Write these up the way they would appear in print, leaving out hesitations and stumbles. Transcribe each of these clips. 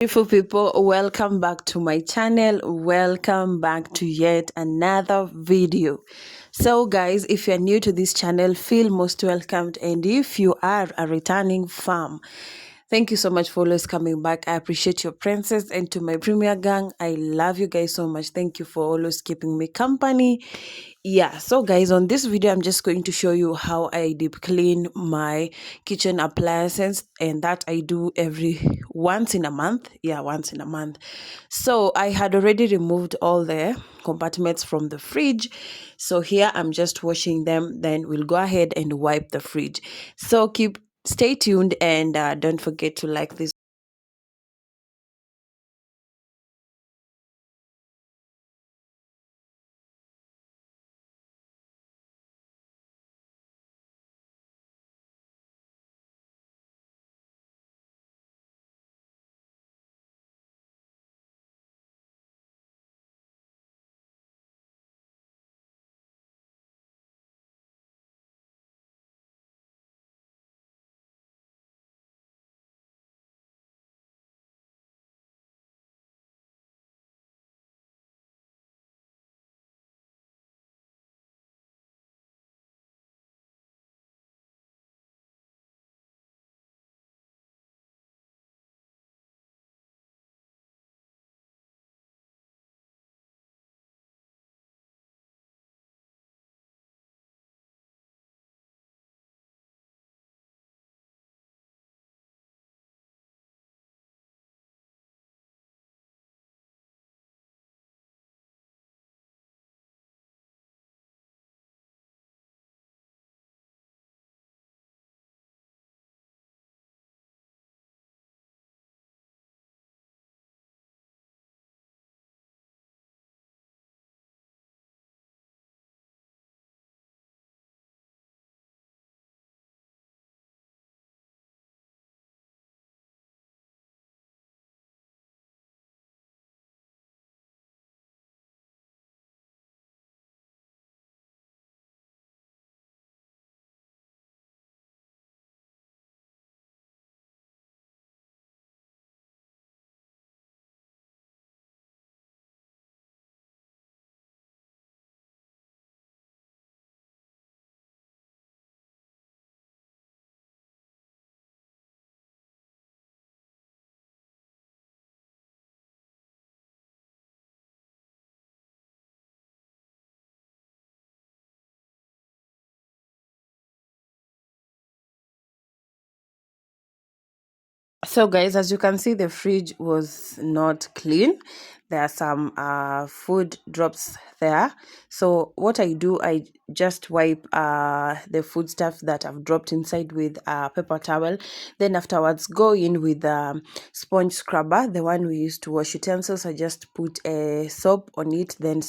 Beautiful people, welcome back to my channel. Welcome back to yet another video. So guys, if you're new to this channel, feel most welcomed, and if you are a returning fam, thank you so much for always coming back. I appreciate your presence, and to my premier gang, I love you guys so much. Thank you for always keeping me company. Yeah, so guys, on this video I'm just going to show you how I deep clean my kitchen appliances, and that I do every once in a month. Yeah, once in a month. So I had already removed all the compartments from the fridge, so here I'm just washing them, then we'll go ahead and wipe the fridge. So stay tuned, and don't forget to like this. So guys, as you can see, the fridge was not clean. There are some food drops there. So what I do, I just wipe the food stuff that I've dropped inside with a paper towel. Then afterwards go in with sponge scrubber, the one we use to wash utensils. I just put a soap on it, then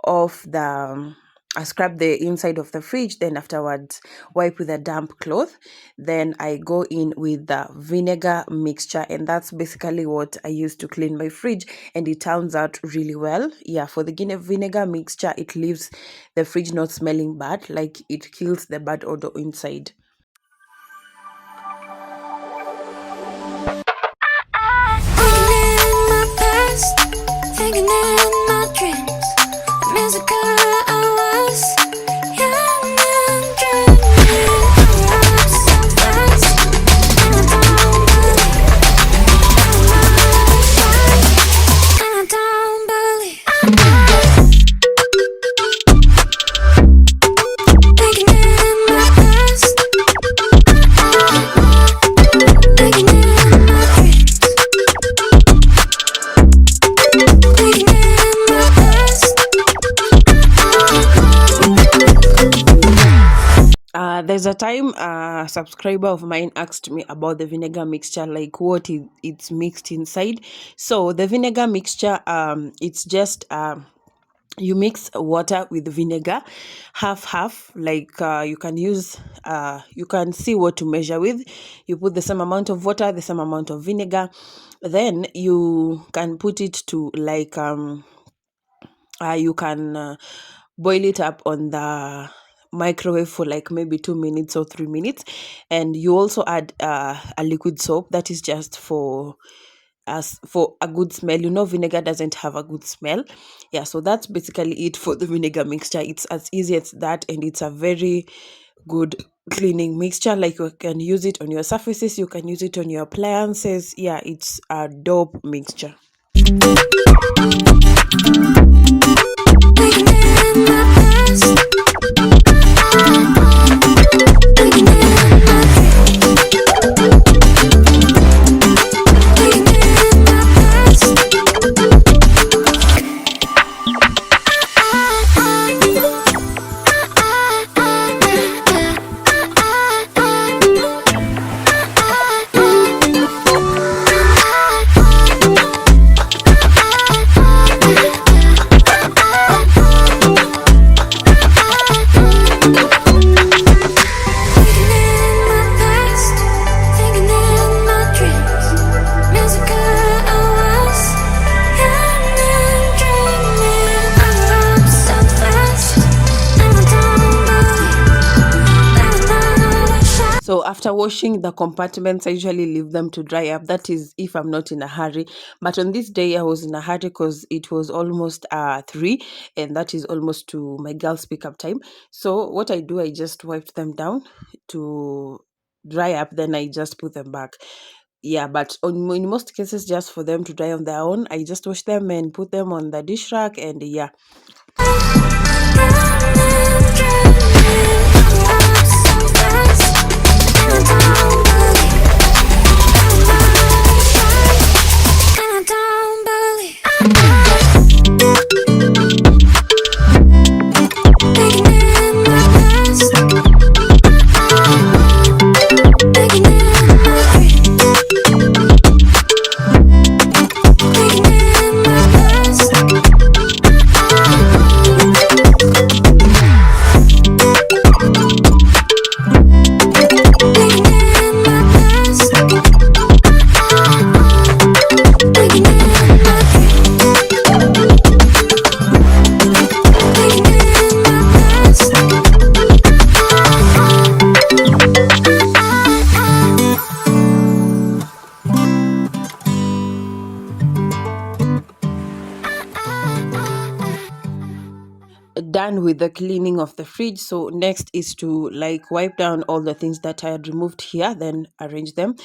off the I scrub the inside of the fridge, then afterwards wipe with a damp cloth. Then I go in with the vinegar mixture, and that's basically what I use to clean my fridge, and it turns out really well. Yeah, for the vinegar mixture, it leaves the fridge not smelling bad, like it kills the bad odor inside. Thinking in my dreams, the music I was young and dreaming. I was so fast, and I don't believe, and I don't believe. Thinking in my past, thinking in my dreams. There's a time a subscriber of mine asked me about the vinegar mixture, like what it's mixed inside. So the vinegar mixture, it's just you mix water with vinegar, half, like you can see what to measure with. You put the same amount of water, the same amount of vinegar, then you can put it to like you can boil it up on the microwave for like maybe 2 minutes or 3 minutes, and you also add a liquid soap that is just for as for a good smell. Vinegar doesn't have a good smell. Yeah, so that's basically it for the vinegar mixture. It's as easy as that, and it's a very good cleaning mixture. Like, you can use it on your surfaces, you can use it on your appliances. Yeah, it's a dope mixture. So after washing the compartments, I usually leave them to dry up. That is if I'm not in a hurry. But on this day, I was in a hurry because it was almost 3, and that is almost to my girls' pickup time. So what I do, I just wiped them down to dry up. Then I just put them back. Yeah, but in most cases, just for them to dry on their own, I just wash them and put them on the dish rack, and yeah. Done with the cleaning of the fridge. So next is to like wipe down all the things that I had removed here, then arrange them.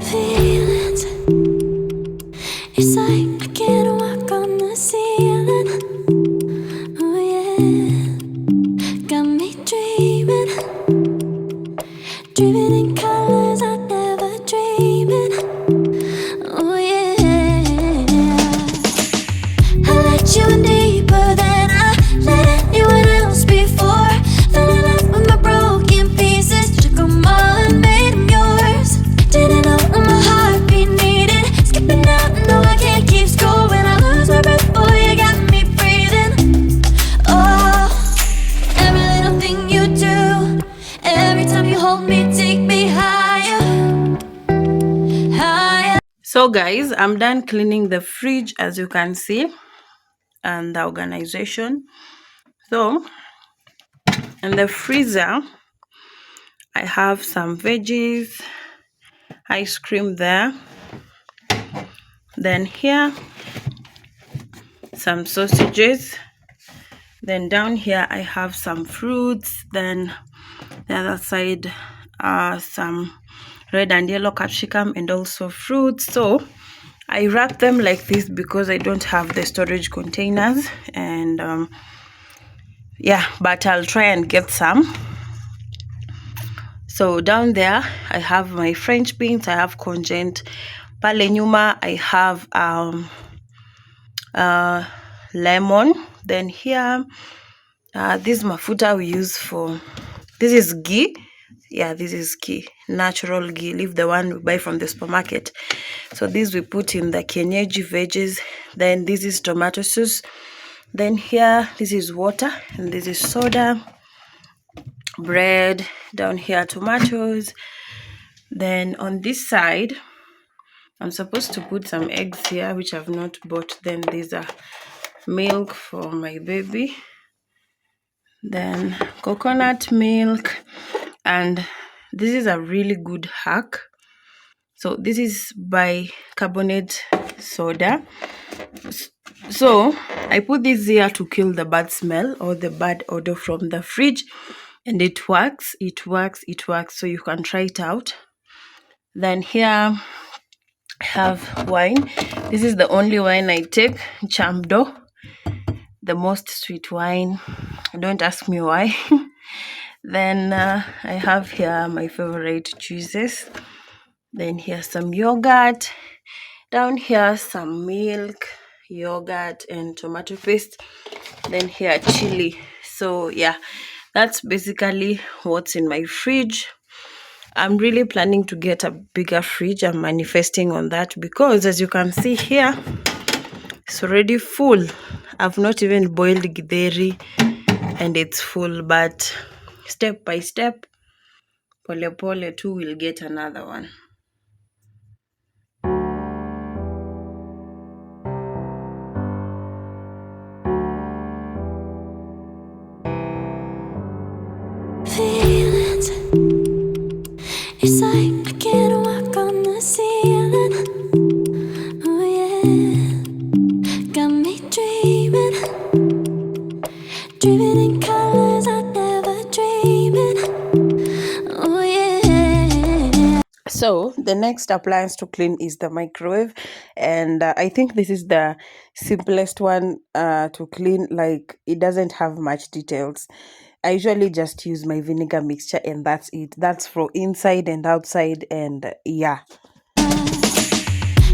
Feelings, it's like I can't walk on the ceiling. Oh yeah, got me dreaming, dreaming in colors I never dreamed in. Oh yeah, I let you in deeper than I let anyone else before. Fell in love with my broken pieces, took them all and made them yours. Didn't know what my heartbeat needed, skipping out, no I can't keep score. When I lose my breath, boy, you got me breathing. Oh, every little thing you do, every time you hold me, take me higher, higher. So guys, I'm done cleaning the fridge, as you can see, and the organization. So in the freezer, I have some veggies, ice cream there. Then here, some sausages. Then down here, I have some fruits. Then the other side, some red and yellow capsicum and also fruits. So I wrap them like this because I don't have the storage containers. And yeah, but I'll try and get some. So down there, I have my French beans, I have congent. Pale nyuma, I have lemon. Then here, this mafuta we use for, this is ghee. Yeah, this is ghee, natural ghee. Leave the one we buy from the supermarket. So this we put in the kienyeji veggies. Then this is tomato sauce. Then here, this is water, and this is soda. Bread. Down here, tomatoes. Then on this side, I'm supposed to put some eggs here, which I've not bought. Then these are milk for my baby. then coconut milk, and this is a really good hack. So this is bicarbonate soda. So I put this here to kill the bad smell or the bad odor from the fridge, and it works. So you can try it out. Then here I have wine. This is the only wine I take, Chamdo, the most sweet wine. Don't ask me why. Then I have here my favorite juices. Then here's some yogurt. Down here some milk, yogurt, and tomato paste. Then here chili. So yeah, that's basically what's in my fridge. I'm really planning to get a bigger fridge. I'm manifesting on that because, as you can see here, it's already full. I've not even boiled githeri and it's full, but step by step, pole pole too, we'll get another one. Feelings, it's like I can't walk on the ceiling. Oh yeah, got me dreaming, dreaming in colors I never dreamed. Oh yeah. So the next appliance to clean is the microwave, and I think this is the simplest one to clean. Like, it doesn't have much details. I usually just use my vinegar mixture and that's it. That's for inside and outside, and yeah. I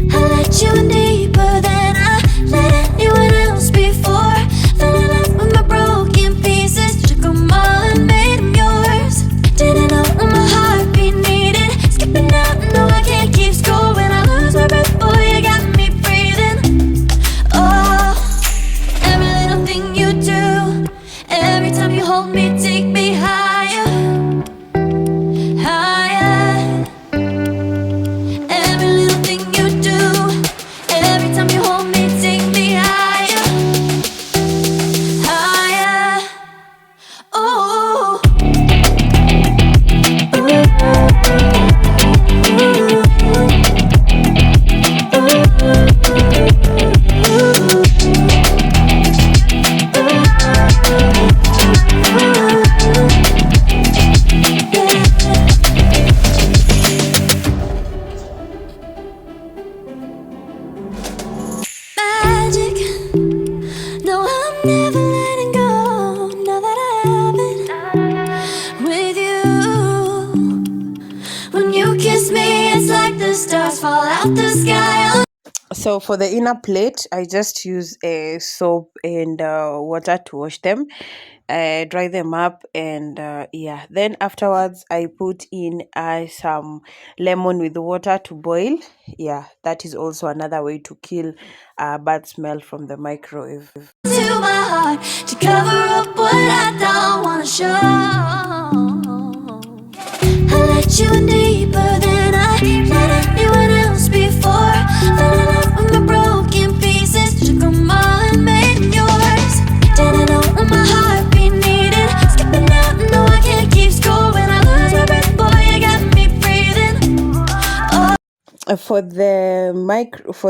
let you in deeper than I let anyone else before. Fell in love with my broken pieces, took 'em all and made 'em yours. Didn't know what my heartbeat needed. Skipping out, no, I can't keep score. When I lose my breath, boy, you got me breathing. Oh, every little thing you do, every time you hold me, take me higher, higher. Every little thing you do, every time you hold me, take me higher, higher. Oh. Magic. No, I'm never letting go. Now that I have it with you. When you kiss me, it's like the stars fall out the sky. So for the inner plate, I just use a soap and water to wash them. I dry them up, and yeah. Then afterwards, I put in some lemon with water to boil. Yeah, that is also another way to kill bad smell from the microwave. To my heart to cover up what I don't wanna show. I let you in deeper than I let anyone else before. Fell in love with my broken pieces, took 'em all and made 'em yours. Didn't know what my heartbeat needed. Skipping out, no, I can't keep score. When I lose my breath, boy, you got me breathing. Oh. For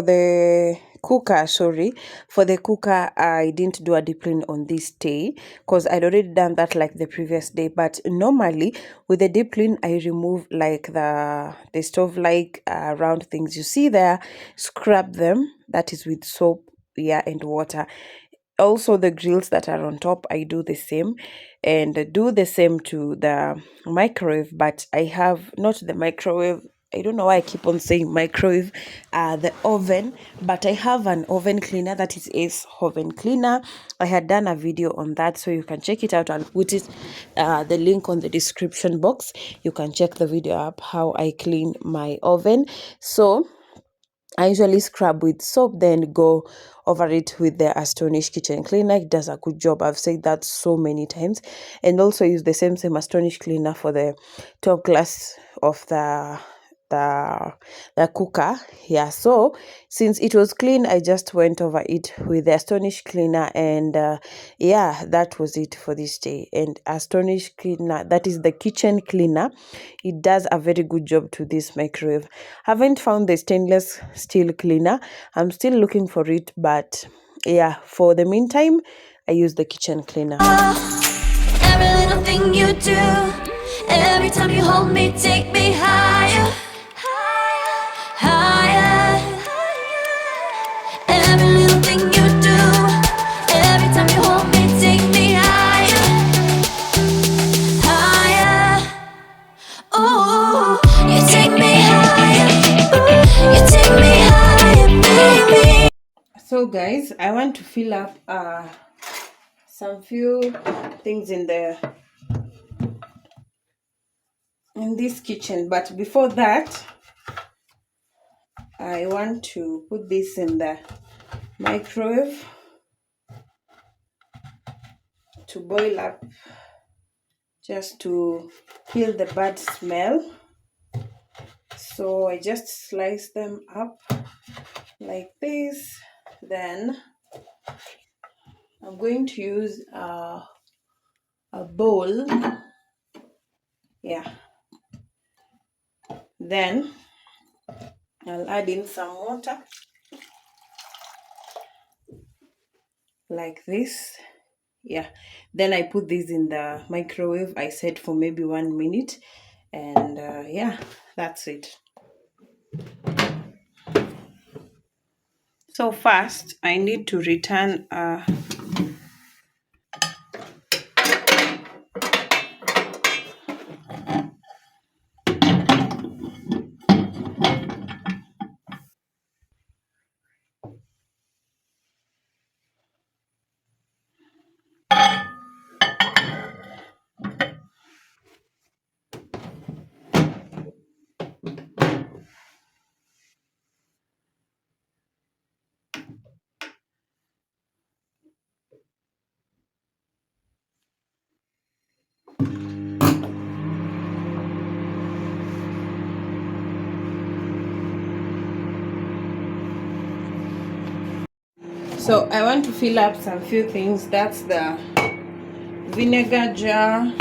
the cooker, sorry, for the cooker, I didn't do a deep clean on this day because I'd already done that like the previous day. But normally with the deep clean, I remove like the stove like round things you see there, scrub them. That is with soap, yeah, and water. Also the grills that are on top, I do the same, and do the same to the microwave. But I have not the microwave, I don't know why I keep on saying microwave, the oven, but I have an oven cleaner, that is Ace oven cleaner. I had done a video on that, so you can check it out. I'll put it the link on the description box. You can check the video up how I clean my oven. So I usually scrub with soap, then go over it with the Astonish kitchen cleaner. It does a good job. I've said that so many times. And also use the same Astonish cleaner for the top glass of the the cooker. Yeah, so since it was clean, I just went over it with the Astonish cleaner, and yeah, that was it for this day. And Astonish cleaner, that is the kitchen cleaner, it does a very good job to this microwave. Haven't found the stainless steel cleaner. I'm still looking for it, but yeah, for the meantime, I use the kitchen cleaner. Every little thing you do, every time you hold me, take me higher, higher. Every little thing you do, every time you hold me, take me higher, higher. Ooh, you take me higher, you take me higher, baby. So guys, I want to fill up some few things in this kitchen, but before that I want to put this in the microwave to boil up, just to kill the bad smell. So I just slice them up like this. Then I'm going to use a bowl. Yeah, then I'll add in some water like this. Yeah, then I put this in the microwave. I set for maybe 1 minute, and yeah, that's it. So first I need to return so I want to fill up some few things. That's the vinegar jar,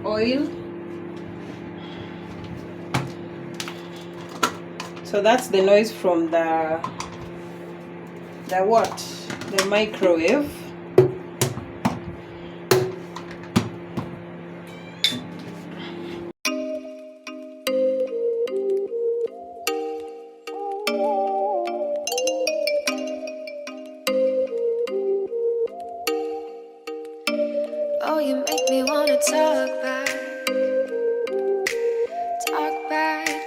oil. So that's the noise from the microwave. Oh, you make me wanna talk back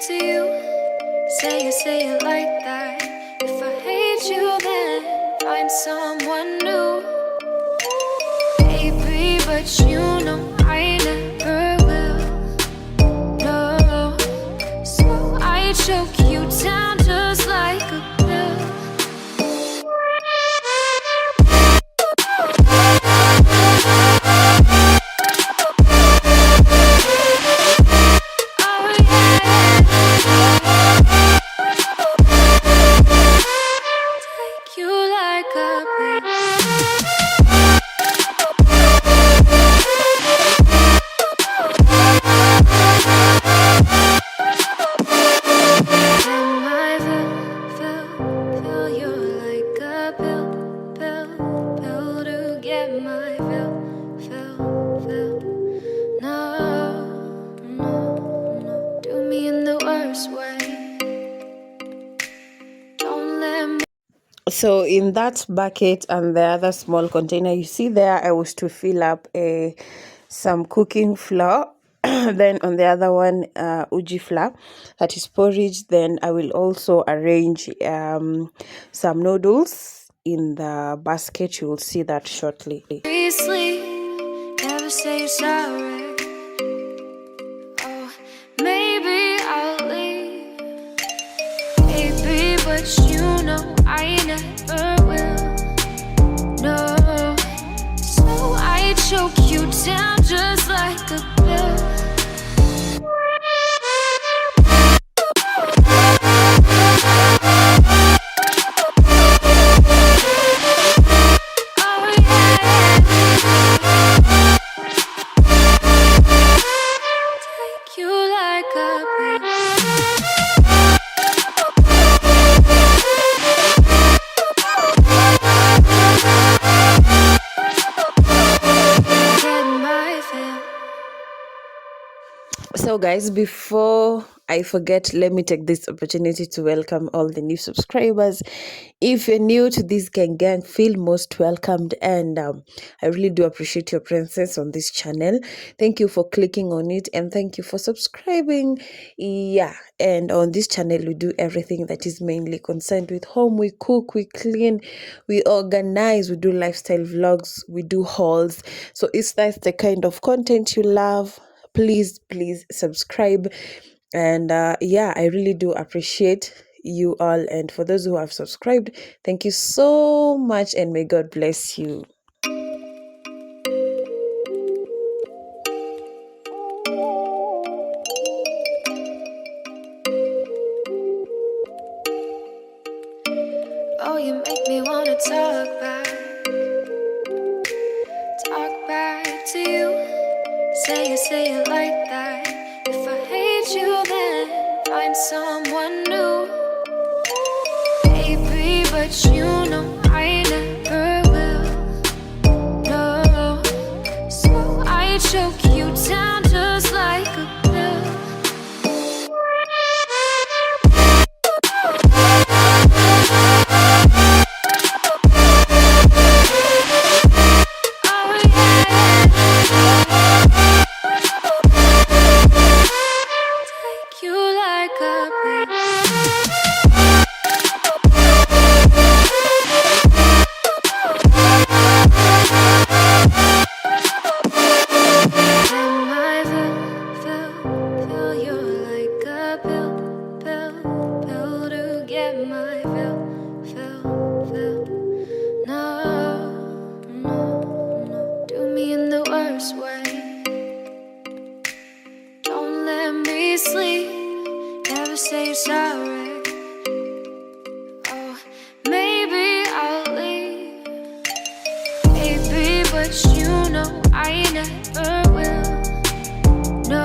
to you. Say it like that. If I hate you, then find someone new. Baby, but you know I never will. No, so I choke you down just like a pill. So in that bucket and the other small container you see there, I was to fill up some cooking flour. Then on the other one, uji flour, that is porridge. Then I will also arrange some noodles in the basket. You will see that shortly. Never say sorry. Oh, maybe I'll leave. Baby, but you know I never will. No, so I choke you down just like a pill. So, guys, before I forget, let me take this opportunity to welcome all the new subscribers. If you're new to this gang, feel most welcomed, and I really do appreciate your presence on this channel. Thank you for clicking on it, and thank you for subscribing. Yeah, and on this channel, we do everything that is mainly concerned with home. We cook, we clean, we organize, we do lifestyle vlogs, we do hauls. So, if that's the kind of content you love, please subscribe. And yeah, I really do appreciate you all, and for those who have subscribed, thank you so much, and may God bless you. Oh, you make me wanna talk back to you. Say it like that. If I hate you, then find someone new. Baby, but you know I never will. No, so I choke you down just like a pill. Oh yeah, take you like a pill. Am I feel you like a pill to get my fill. No, do me in the worst way. Don't let me sleep, never say you're sorry. Oh, maybe I'll leave, baby, but you know I never will. No,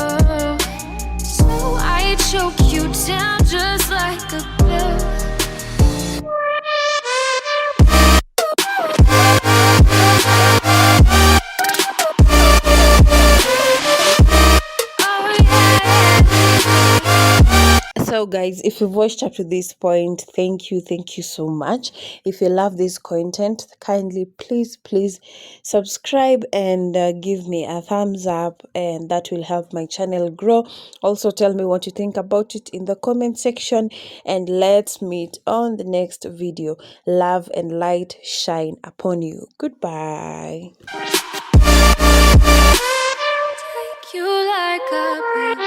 so I choke you down just like a pill. Oh yeah. So, guys, if you've watched up to this point, thank you so much. If you love this content, kindly please subscribe and give me a thumbs up, and that will help my channel grow. Also, tell me what you think about it in the comment section, and let's meet on the next video. Love and light shine upon you. Goodbye. Take you like a pill.